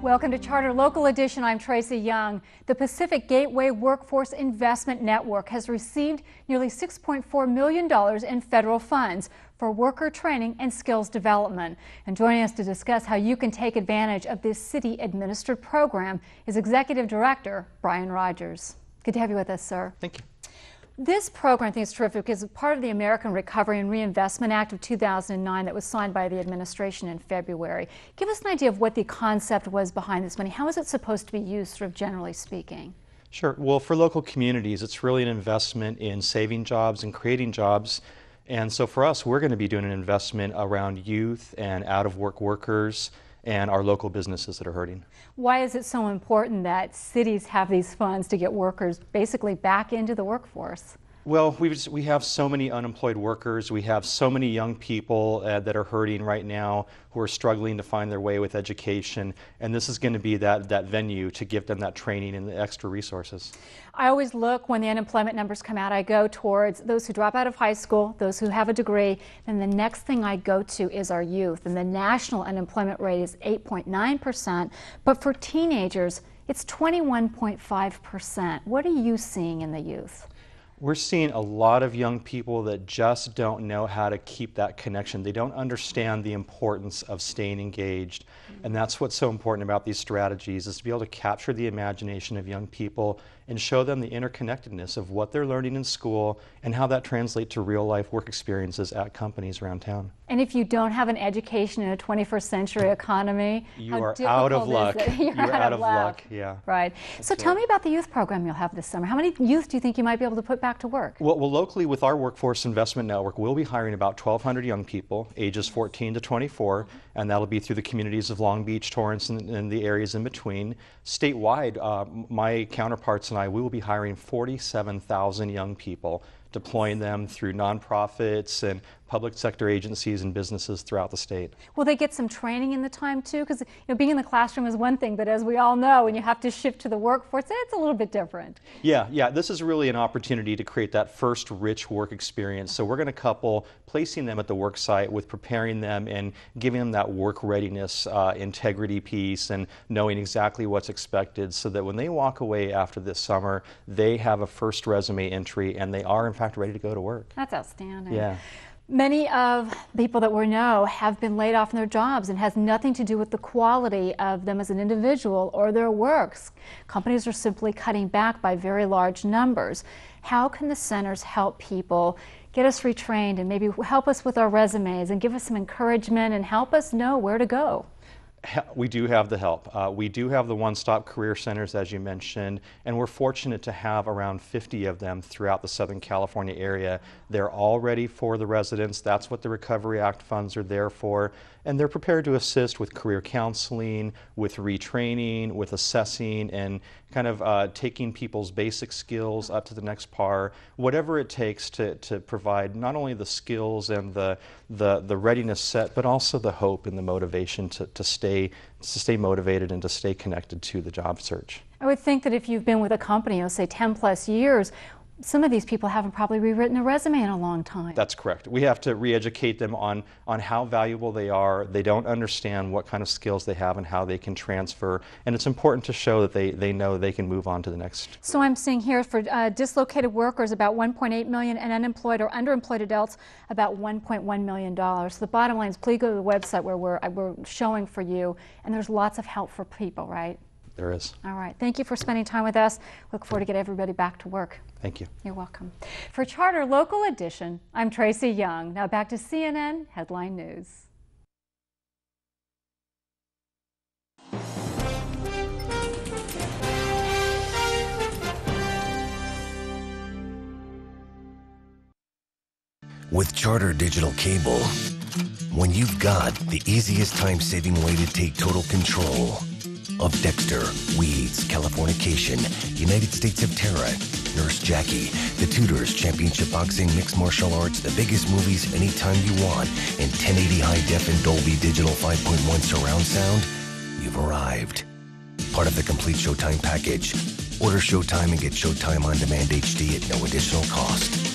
Welcome to Charter Local Edition. I'm Tracy Young. The Pacific Gateway Workforce Investment Network has received nearly $6.4 million in federal funds for worker training and skills development. And joining us to discuss how you can take advantage of this city-administered program is Executive Director Bryan Rogers. Good to have you with us, sir. Thank you. This program, I think, is terrific because it's part of the American Recovery and Reinvestment Act of 2009 that was signed by the administration in February. Give us an idea of what the concept was behind this money. How is it supposed to be used, sort of generally speaking? Sure. Well, for local communities, it's really an investment in saving jobs and creating jobs. And so for us, we're going to be doing an investment around youth and out-of-work workers and our local businesses that are hurting. Why is it so important that cities have these funds to get workers basically back into the workforce? Well, we have so many unemployed workers. We have so many young people that are hurting right now who are struggling to find their way with education. And this is going to be that venue to give them that training and the extra resources. I always look when the unemployment numbers come out, I go towards those who drop out of high school, those who have a degree. Then the next thing I go to is our youth. And the national unemployment rate is 8.9%. But for teenagers, it's 21.5%. What are you seeing in the youth? We're seeing a lot of young people that just don't know how to keep that connection. They don't understand the importance of staying engaged. And that's what's so important about these strategies, is to be able to capture the imagination of young people and show them the interconnectedness of what they're learning in school and how that translates to real life work experiences at companies around town. And if you don't have an education in a 21st century economy, you are out of luck. You're out of luck. Yeah. Right. So tell me about the youth program you'll have this summer. How many youth do you think you might be able to put back to work? Well, locally with our Workforce Investment Network, we'll be hiring about 1,200 young people, ages 14 to 24, and that'll be through the communities of Long Beach, Torrance, and the areas in between. Statewide, my counterparts and I, we will be hiring 47,000 young people, deploying them through nonprofits and public sector agencies and businesses throughout the state. Will they get some training in the time too? Because being in the classroom is one thing, but as we all know, when you have to shift to the workforce, it's a little bit different. Yeah, this is really an opportunity to create that first rich work experience. So we're going to couple placing them at the work site with preparing them and giving them that work readiness, integrity piece, and knowing exactly what's expected, so that when they walk away after this summer, they have a first resume entry and they are in fact ready to go to work. That's outstanding. Yeah. Many of people that we know have been laid off from their jobs, and has nothing to do with the quality of them as an individual or their works. Companies are simply cutting back by very large numbers. How can the centers help people get us retrained and maybe help us with our resumes and give us some encouragement and help us know where to go? We do have the help. We do have the one-stop career centers, as you mentioned, and we're fortunate to have around 50 of them throughout the Southern California area. They're all ready for the residents. That's what the Recovery Act funds are there for. And they're prepared to assist with career counseling, with retraining, with assessing, and kind of taking people's basic skills up to the next par, whatever it takes to provide not only the skills and the readiness set, but also the hope and the motivation to stay motivated and to stay connected to the job search. I would think that if you've been with a company, say 10 plus years, some of these people haven't probably rewritten a resume in a long time. That's correct. We have to re-educate them on how valuable they are. They don't understand what kind of skills they have and how they can transfer. And it's important to show that they know they can move on to the next. So I'm seeing here for dislocated workers about 1.8 million and unemployed or underemployed adults about $1.1 million. So the bottom line is, please go to the website where we're showing for you, and there's lots of help for people, right? There is. All right. Thank you for spending time with us. Look forward to get everybody back to work. Thank you. You're welcome. For Charter Local Edition, I'm Tracy Young. Now back to CNN Headline News. With Charter Digital Cable, when you've got the easiest time-saving way to take total control of Dexter, Weeds, Californication, United States of Terror, Nurse Jackie, The Tudors, Championship Boxing, Mixed Martial Arts, the biggest movies anytime you want, in 1080 high def and Dolby Digital 5.1 surround sound, you've arrived. Part of the complete Showtime package. Order Showtime and get Showtime On Demand HD at no additional cost.